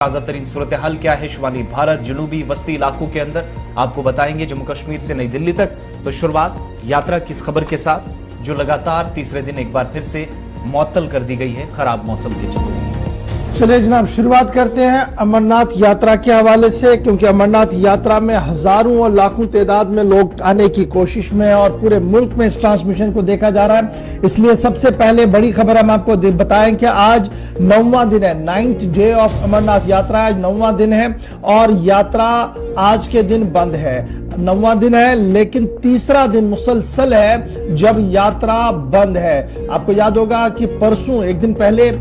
ताजा तरीन सूरत हाल क्या है शुमाली भारत जुनूबी वस्ती इलाकों के अंदर आपको बताएंगे। जम्मू कश्मीर से नई दिल्ली तक तो शुरुआत यात्रा की इस खबर के साथ जो लगातार तीसरे दिन एक बार फिर से मुअत्तल कर दी गई है खराब मौसम के चलते। चलिए जनाब, शुरुआत करते हैं अमरनाथ यात्रा के हवाले से, क्योंकि अमरनाथ यात्रा में हजारों और लाखों तादाद में लोग आने की कोशिश में और पूरे मुल्क में इस ट्रांसमिशन को देखा जा रहा है। इसलिए सबसे पहले बड़ी खबर हम आपको बताएं कि आज 9वां दिन है, 9th डे ऑफ अमरनाथ यात्रा। आज 9वां दिन है और यात्रा आज के दिन बंद है। 9वां दिन है लेकिन तीसरा दिन मुसलसल है जब यात्रा बंद है। आपको याद होगा कि परसों एक दिन पहले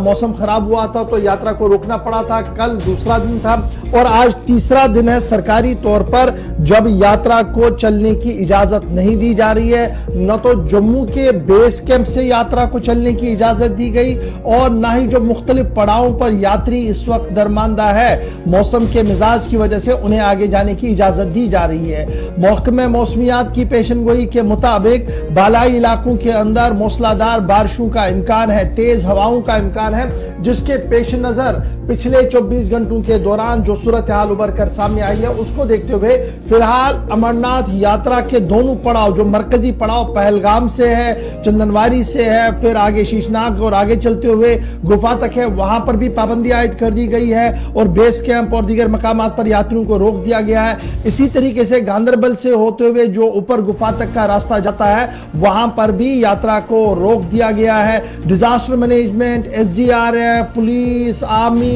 मौसम खराब हुआ था तो यात्रा को रोकना पड़ा था। कल दूसरा दिन था और आज तीसरा दिन है सरकारी तौर पर जब यात्रा को चलने की इजाजत नहीं दी जा रही है। न तो जम्मू के बेस कैंप से यात्रा को चलने की इजाजत दी गई और न ही जो मुख्तलिफ पड़ावों पर यात्री इस वक्त दरमानदा है, मौसम के मिजाज की वजह से उन्हें आगे जाने की इजाजत दी जा रही है। महकमे मौसमियात की पेशनगोई के मुताबिक बालाई इलाकों के अंदर मूसलाधार बारिशों का इम्कान है, तेज हवाओं का इम्कान है, जिसके पेश नजर पिछले 24 घंटों के दौरान जो सूरत हाल उभर कर सामने आई है उसको देखते हुए फिलहाल अमरनाथ यात्रा के दोनों पड़ाव, जो मरकजी पड़ाव पहलगाम से है, चंदनवारी से है, फिर आगे शीशनाग और आगे चलते हुए गुफा तक है, वहां पर भी पाबंदी आयद कर दी गई है और बेस कैंप और दीगर मकामात पर यात्रियों को रोक दिया गया है। इसी तरीके से गांदरबल से होते हुए जो ऊपर गुफा तक का रास्ता जाता है वहां पर भी यात्रा को रोक दिया गया है। Disaster management, SDRF, police, army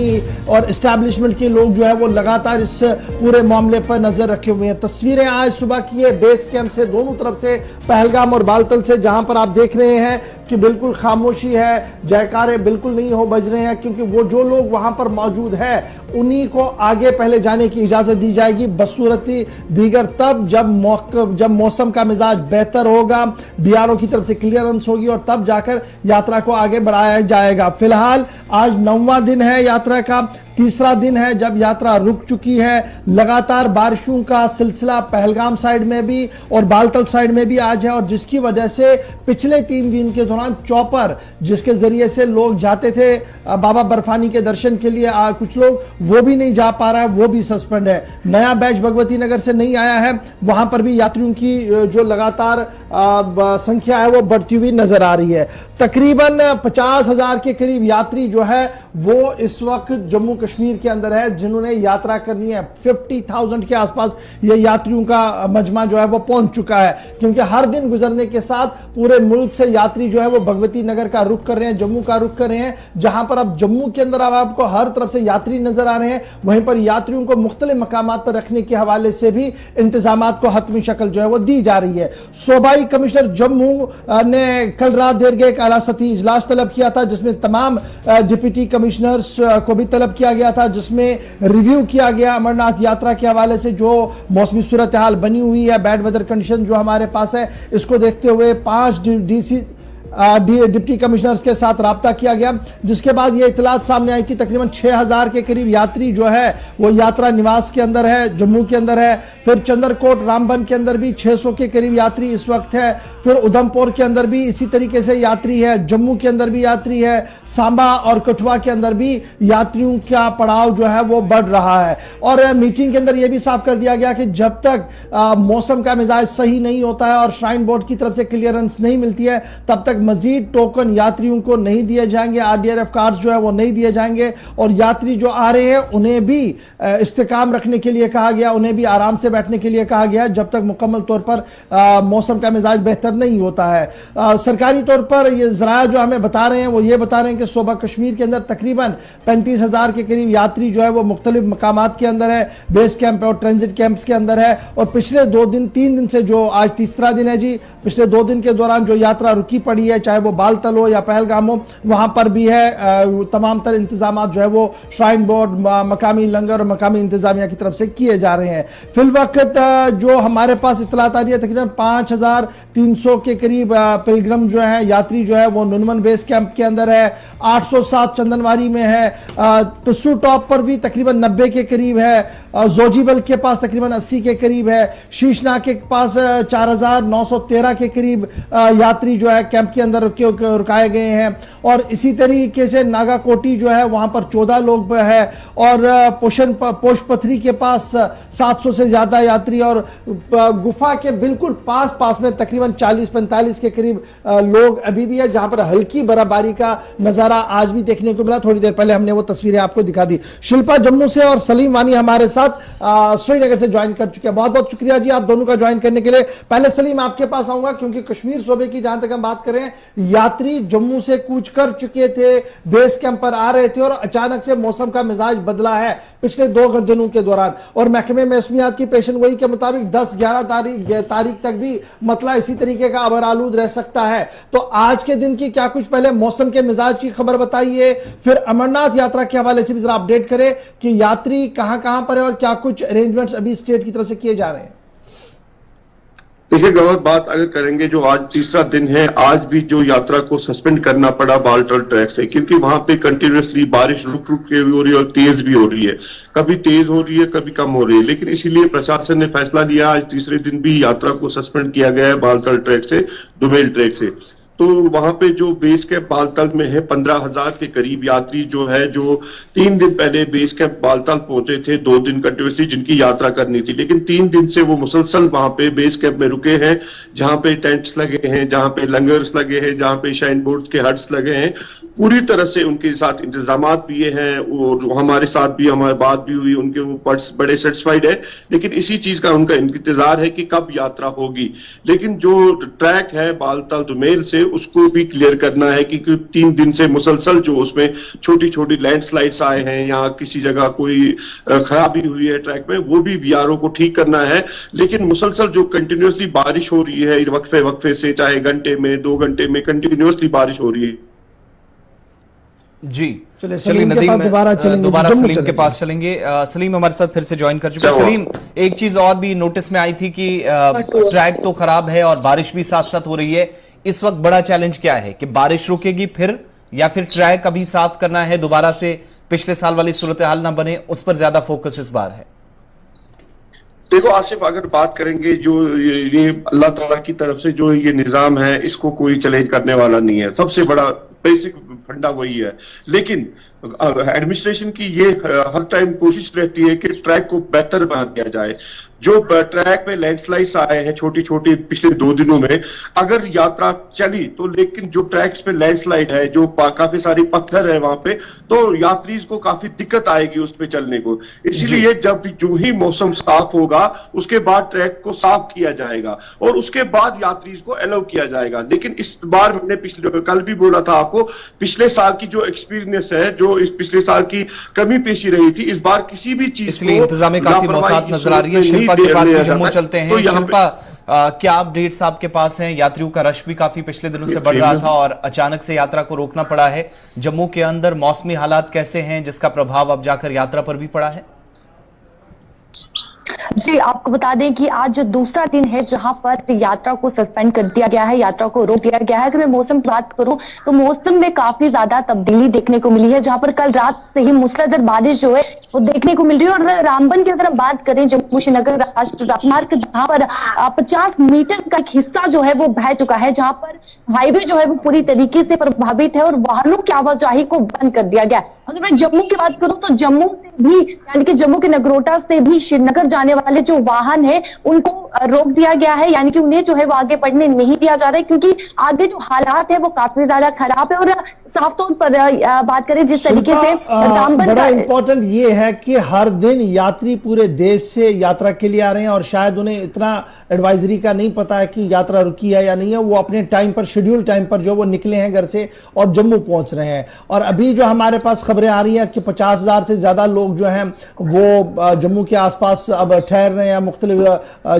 और एस्टैब्लिशमेंट के लोग जो है वो लगातार इस पूरे मामले पर नजर रखे हुए हैं। तस्वीरें आज सुबह की है बेस कैंप से, दोनों तरफ से, पहलगाम और बालतल से, जहां पर आप देख रहे हैं कि बिल्कुल खामोशी है, जयकारे बिल्कुल नहीं हो बज रहे हैं, क्योंकि वो जो लोग वहां पर मौजूद है उन्हीं को आगे पहले जाने की इजाजत दी जाएगी बसूरती दीगर तब जब मौसम का मिजाज बेहतर होगा, बीआरओ की तरफ से क्लियरेंस होगी और तब जाकर यात्रा को आगे बढ़ाया जाएगा। फिलहाल आज 9वां दिन है यात्रा का, तीसरा दिन है जब यात्रा रुक चुकी है। लगातार बारिशों का सिलसिला पहलगाम साइड में भी और बालतल साइड में भी आज है और जिसकी वजह से पिछले 3 दिन के दौरान चॉपर जिसके जरिए से लोग जाते थे बाबा बर्फानी के दर्शन के लिए, कुछ लोग वो भी नहीं जा पा रहा है, वो भी सस्पेंड है। नया बैच भगवती नगर से नहीं आया है, वहां पर भी यात्रियों की जो लगातार संख्या है वो बढ़ती हुई नजर आ रही है। तकरीबन 50,000 के करीब यात्री जो है वो इस वक्त जम्मू कश्मीर के अंदर है जिन्होंने यात्रा करनी है। 50,000 के आसपास ये यात्रियों का मजमा जो है वो पहुंच चुका है, क्योंकि हर दिन गुजरने के साथ पूरे मुल्क से यात्री जो है वो भगवती नगर का रुख कर रहे हैं, जम्मू का रुख कर रहे हैं। जहां पर अब जम्मू के अंदर अब आपको हर तरफ से यात्री नजर आ रहे हैं, वहीं पर यात्रियों को मुख्तलिफ मकामात पर रखने के हवाले से भी इंतजामात को हतमी शक्ल जो है वो दी जा रही है। सूबाई कमिश्नर जम्मू ने कल रात देर गए एक आला सतही इजलास तलब किया था, जिसमें तमाम डिप्टी कमिश्नर्स को भी तलब किया गया था, जिसमें रिव्यू किया गया अमरनाथ यात्रा के हवाले से जो मौसमी सूरत हाल बनी हुई है, बैड वेदर कंडीशन जो हमारे पास है, इसको देखते हुए 5 डिप्टी कमिश्नर्स के साथ राब्ता किया गया, जिसके बाद यह इतलात सामने आई कि तकरीबन 6,000 के करीब यात्री जो है वो यात्रा निवास के अंदर है, जम्मू के अंदर है। फिर चंद्रकोट रामबन के अंदर भी 600 के करीब यात्री इस वक्त है। फिर उधमपुर के अंदर भी इसी तरीके से यात्री है, जम्मू के अंदर भी यात्री है, सांबा और कठुआ के अंदर भी यात्रियों का पड़ाव जो है वो बढ़ रहा है। और मीटिंग के अंदर यह भी साफ कर दिया गया कि जब तक मौसम का मिजाज सही नहीं होता है और श्राइन बोर्ड की तरफ से क्लियरेंस नहीं मिलती है तब तक मजीद टोकन यात्रियों को नहीं दिए जाएंगे, आरडीआरएफ कार्ड जो है वो नहीं दिए जाएंगे और यात्री जो आ रहे हैं उन्हें भी इस्तेकाम रखने के लिए कहा गया, उन्हें भी आराम से बैठने के लिए कहा गया जब तक मुकम्मल तौर पर मौसम का मिजाज बेहतर नहीं होता है। सरकारी तौर पर ये जराया जो हमें बता रहे हैं वो ये बता रहे हैं कि सूबा कश्मीर के अंदर तकरीबन 35,000 के करीब यात्री जो है वो मुख्तलिफ मकामात के अंदर है, बेस कैंप और ट्रांजिट कैंप्स के अंदर है। और पिछले 3 दिन से जो आज तीसरा दिन है जी, पिछले 2 दिन के दौरान जो यात्रा रुकी पड़ी है, चाहे वो बालतल हो या पहलगाम हो, वहां पर भी है तमाम तर इंतजाम जो है वो श्राइन बोर्ड, मकामी लंगर और मकामी इंतजामिया की तरफ से किए जा रहे हैं। फिल वक्त जो हमारे पास इतलात आ रही है तकरीबन 5,300 के करीब पिलग्रम जो है, यात्री जो है वो नुनमन बेस कैंप के अंदर है, 807 चंदनवारी में है, पिस्सू टॉप पर भी तकरीबन 90 के करीब है, जोजीबल के पास तकरीबन 80 के करीब है, शीशनाग के पास 4,913 के करीब यात्री जो है कैंप के अंदर रुकाए गए हैं। और इसी तरीके से नागाकोटी जो है वहां पर 14 लोग है और पोशपथरी के पास 700 से ज्यादा यात्री और गुफा के बिल्कुल पास में तकरीबन 40-45 के करीब लोग अभी भी है, जहां पर हल्की बर्फबारी का नजारा आज भी देखने को मिला। थोड़ी देर पहले हमने वो तस्वीरें आपको दिखा दी। शिल्पा जम्मू से और सलीम वानी हमारे साथ श्रीनगर से ज्वाइन कर चुके हैं। बहुत बहुत शुक्रिया जी आप दोनों का ज्वाइन करने के लिए। पहले सलीम आपके पास आऊंगा, क्योंकि कश्मीर सूबे की जहां तक हम बात करें, यात्री जम्मू से कूच कर चुके थे, बेस कैंप पर आ रहे थे और अचानक से मौसम का मिजाज बदला है पिछले 2 दिनों के दौरान। और महकमे मौसमियात की पेशन गोई के मुताबिक 10-11 तारीख तक भी मतला इसी तरीके का अबरालूद रह सकता है। तो आज के दिन की क्या कुछ पहले मौसम के मिजाज की खबर बताइए, फिर अमरनाथ यात्रा के हवाले से भी जरा अपडेट करें कि यात्री कहां पर है और क्या कुछ अरेंजमेंट्स अभी स्टेट की तरफ से किए जा रहे हैं। देखिए गौरव, बात अगर करेंगे जो आज तीसरा दिन है, आज भी जो यात्रा को सस्पेंड करना पड़ा बालटाल ट्रैक से, क्योंकि वहां पे कंटिन्यूअसली बारिश रुक रुक के भी हो रही है और तेज भी हो रही है। कभी तेज हो रही है, कभी कम हो रही है, लेकिन इसीलिए प्रशासन ने फैसला लिया आज तीसरे दिन भी यात्रा को सस्पेंड किया गया है बालटाल ट्रैक से दुमेल ट्रैक से। तो वहां पे जो बेस कैंप बालताल में है 15,000 के करीब यात्री जो है, जो 3 दिन पहले बेस कैंप बालताल पहुंचे थे 2 दिन कंटिन्यूसली जिनकी यात्रा करनी थी, लेकिन 3 दिन से वो मुसलसल वहां पे बेस कैंप में रुके हैं, जहां पे टेंट्स लगे हैं, जहां पे लंगर्स लगे हैं, जहां पे शाइन बोर्ड्स के हट्स लगे हैं। पूरी तरह से उनके साथ इंतजामात भी हैं और हमारे साथ भी हमारी बात भी हुई, उनके ऊपर बड़े सेटिस्फाइड है। लेकिन इसी चीज का उनका इंतजार है कि कब यात्रा होगी। लेकिन जो ट्रैक है बालताल दुमेल से, उसको भी क्लियर करना है, क्योंकि 3 दिन से मुसलसल जो उसमें छोटी छोटी लैंडस्लाइड्स आए हैं या किसी जगह कोई खराबी हुई है ट्रैक में, वो भी बीआरओ को ठीक करना है। लेकिन मुसलसल जो कंटिन्यूसली बारिश हो रही है वक्फे वक्फे से, चाहे घंटे में 2 घंटे में कंटिन्यूसली बारिश हो रही है। जी चलिए नदीम, दोबारा सलीम के पास चलेंगे। चलेंगे। सलीम हमारे साथ फिर से ज्वाइन कर चुके हैं। सलीम, एक चीज और भी नोटिस में आई थी कि ट्रैक तो खराब है और बारिश भी साथ साथ हो रही है। इस वक्त बड़ा चैलेंज क्या है कि बारिश रुकेगी फिर, या फिर ट्रैक अभी साफ करना है दोबारा से, पिछले साल वाली सूरत हाल ना बने, उस पर ज्यादा फोकस इस बार है? देखो आसिफ, अगर बात करेंगे जो ये अल्लाह ताला की तरफ से जो ये निजाम है, इसको कोई चैलेंज करने वाला नहीं है। सबसे बड़ा बेसिक फंडा वही है। लेकिन एडमिनिस्ट्रेशन की ये हर टाइम कोशिश रहती है कि ट्रैक को बेहतर बना दिया जाए। जो ट्रैक पे लैंडस्लाइड्स आए हैं छोटी छोटी पिछले 2 दिनों में, अगर यात्रा चली तो, लेकिन जो ट्रैक्स पे लैंडस्लाइड है, जो काफी सारी पत्थर है वहां पे, तो यात्री को काफी दिक्कत आएगी उस पे चलने को। इसीलिए जब जो ही मौसम साफ होगा उसके बाद ट्रैक को साफ किया जाएगा और उसके बाद यात्री को अलाउ किया जाएगा। लेकिन इस बार मैंने कल भी बोला था आपको, पिछले साल की जो एक्सपीरियंस है, जो इस पिछले साल की कमी पेशी रही थी, इस बार किसी भी चीज इसलिए इंतजाम काफी मोहतात नजर आ रही है। शिल्पा के पास भी जम्मू चलते हैं। शिल्पा, क्या अपडेट्स आपके पास हैं? यात्रियों का रश भी काफी पिछले दिनों से बढ़ रहा था और अचानक से यात्रा को रोकना पड़ा है। जम्मू के अंदर मौसमी हालात कैसे हैं, जिसका प्रभाव अब जाकर यात्रा पर भी पड़ा है? जी, आपको बता दें कि आज दूसरा दिन है जहां पर यात्रा को सस्पेंड कर दिया गया है, यात्रा को रोक दिया गया है। अगर मैं मौसम की बात करूं तो मौसम में काफी ज्यादा तब्दीली देखने को मिली है, जहां पर कल रात से ही मूसलाधार बारिश जो है वो देखने को मिल रही है। और रामबन की अगर हम बात करें, जम्मू श्रीनगर राष्ट्रीय राजमार्ग, जहां पर 50 मीटर का एक हिस्सा जो है वो बह चुका है, जहां पर हाईवे जो है वो पूरी तरीके से प्रभावित है और वाहनों की आवाजाही को बंद कर दिया गया है। अगर मैं जम्मू की बात करूं तो जम्मू से भी, यानी कि जम्मू के नगरोटा से भी श्रीनगर जाने वाले जो वाहन है उनको रोक दिया गया है, यानी कि उन्हें जो है वो आगे बढ़ने नहीं दिया जा रहा है, क्योंकि आगे जो हालात है वो काफी ज्यादा खराब है। और साफ तौर पर बात करें जिस तरीके से रामबन, बड़ा इंपॉर्टेंट ये है कि हर दिन यात्री पूरे देश से यात्रा के लिए आ रहे हैं और शायद उन्हें इतना एडवाइजरी का नहीं पता है कि यात्रा रुकी है या नहीं है। वो अपने टाइम पर, शेड्यूल टाइम पर जो वो निकले हैं घर से और जम्मू पहुंच रहे हैं। और अभी जो हमारे पास खबरें आ रही हैं कि 50,000 से ज्यादा लोग जो हैं वो जम्मू के आसपास अब ठहर रहे हैं, मुख्तलिफ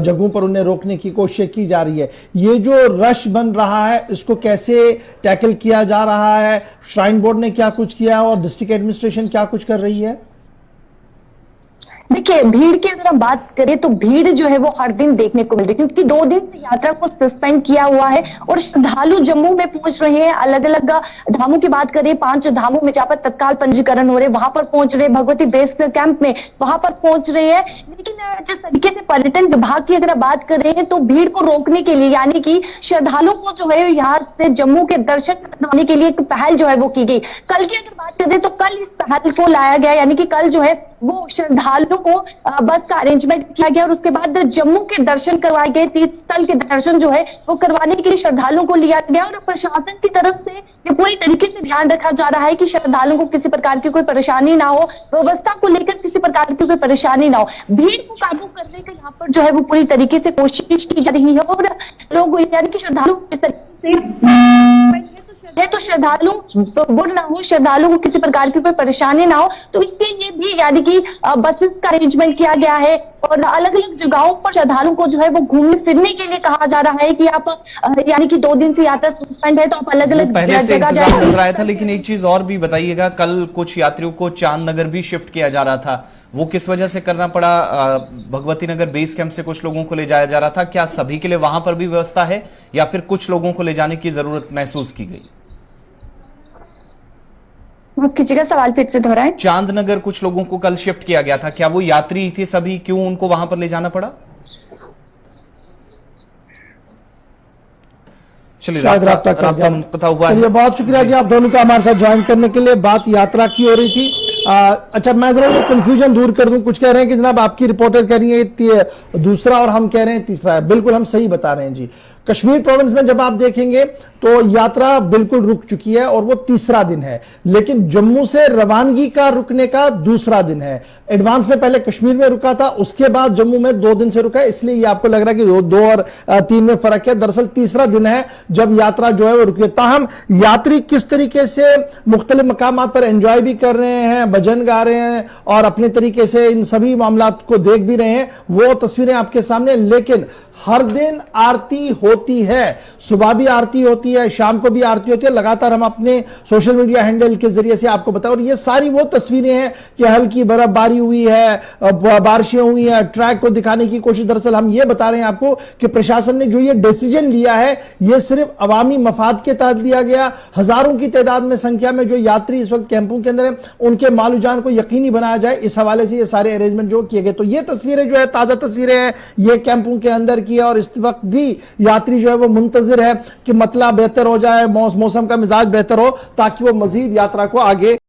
जगहों पर उन्हें रोकने की कोशिश की जा रही है। ये जो रश बन रहा है, इसको कैसे टैकल किया जा रहा है? श्राइन बोर्ड ने क्या कुछ किया और डिस्ट्रिक्ट एडमिनिस्ट्रेशन क्या कुछ कर रही है? देखिए, भीड़ की अगर हम बात करें तो भीड़ जो है वो हर दिन देखने को मिल रही है, क्योंकि 2 दिन से यात्रा को सस्पेंड किया हुआ है और श्रद्धालु जम्मू में पहुंच रहे हैं। अलग अलग धामों की बात करें, 5 धामों में जहां पर तत्काल पंजीकरण हो रहे, वहां पर पहुंच रहे, भगवती बेस कैंप में वहां पर पहुंच रहे हैं। लेकिन जिस तरीके से पर्यटन विभाग की अगर बात करें तो भीड़ को रोकने के लिए, यानी कि श्रद्धालुओं को जो है यहाँ से जम्मू के दर्शन करवाने के लिए एक पहल जो है वो की गई। कल की अगर बात करें तो कल इस पहल को लाया गया, यानी कि कल जो है वो श्रद्धालुओं को बस का अरेंजमेंट किया गया और उसके बाद जम्मू के दर्शन करवाए गए। तीर्थ स्थल के दर्शन जो है वो करवाने के लिए श्रद्धालुओं को लिया गया और प्रशासन की तरफ से ये पूरी तरीके से ध्यान रखा जा रहा है कि श्रद्धालुओं को किसी प्रकार की कोई परेशानी ना हो, व्यवस्था को लेकर किसी प्रकार की कोई परेशानी ना हो। भीड़ को काबू करने का यहाँ पर जो है वो पूरी तरीके से कोशिश की जा रही है और लोग, यानी कि श्रद्धालु इस तरीके से है तो श्रद्धालु बुर ना हो, श्रद्धालु को किसी प्रकार की कोई परेशानी ना हो, तो इसके लिए भी यानी कि बसेस का अरेंजमेंट किया गया है और अलग अलग जगहों पर श्रद्धालुओं को जो है वो घूमने फिरने के लिए कहा जा रहा है कि आप, यानी कि 2 दिन से यात्रा सस्पेंड है तो आप अलग अलग जगह जाए। नजर आया था, लेकिन एक चीज और भी बताइएगा, कल कुछ यात्रियों को चांदनगर भी शिफ्ट किया जा रहा था, वो किस वजह से करना पड़ा? भगवती नगर बेस कैंप से कुछ लोगों को ले जाया जा रहा था, क्या सभी के लिए वहां पर भी व्यवस्था है या फिर कुछ लोगों को ले जाने की जरूरत महसूस की गई? माफ कीजिएगा, सवाल फिर से दोहराएं। चांदनगर कुछ लोगों को कल शिफ्ट किया गया था, क्या वो यात्री थे सभी, क्यों उनको वहां पर ले जाना पड़ा? चलिए, राब्ता हुआ है। बहुत शुक्रिया जी आप दोनों का हमारे साथ ज्वाइन करने के लिए। बात यात्रा की हो रही थी। अच्छा, मैं जरा ये कंफ्यूजन दूर कर दूं। कुछ कह रहे हैं कि जनाब आपकी रिपोर्टर कह रही है दूसरा और हम कह रहे हैं तीसरा है। बिल्कुल हम सही बता रहे हैं जी। कश्मीर प्रोविंस में जब आप देखेंगे तो यात्रा बिल्कुल रुक चुकी है और वो तीसरा दिन है, लेकिन जम्मू से रवानगी का रुकने का दूसरा दिन है। एडवांस में पहले कश्मीर में रुका था, उसके बाद जम्मू में 2 दिन से रुका है, इसलिए ये आपको लग रहा है कि 2 और 3 में फर्क है। दरअसल तीसरा दिन है जब यात्रा जो है वो रुकी है। ताहम यात्री किस तरीके से मुख्तलिफ मकामात पर एंजॉय भी कर रहे हैं, भजन गा रहे हैं और अपने तरीके से इन सभी मामलात को देख भी रहे हैं, वो तस्वीरें आपके सामने। लेकिन हर दिन आरती होती है, सुबह भी आरती होती है, शाम को भी आरती होती है, लगातार हम अपने सोशल मीडिया हैंडल के जरिए से आपको बताएं। और ये सारी वो तस्वीरें हैं कि हल्की बर्फबारी हुई है, बारिशें हुई हैं, ट्रैक को दिखाने की कोशिश। दरअसल हम ये बता रहे हैं आपको कि प्रशासन ने जो ये डिसीजन लिया है ये सिर्फ अवामी मफाद के तहत लिया गया। हजारों की तादाद में संख्या में जो यात्री इस वक्त कैंपों के अंदर है उनके मालो जान को यकीनी बनाया जाए, इस हवाले से ये सारे अरेंजमेंट जो किए गए। तो ये तस्वीरें जो है ताजा तस्वीरें हैं, ये कैंपों के अंदर की है और इस वक्त भी यात्री जो है वो मुंतजिर है कि मतला बेहतर हो जाए, मौसम का मिजाज बेहतर हो ताकि वो मजीद यात्रा को आगे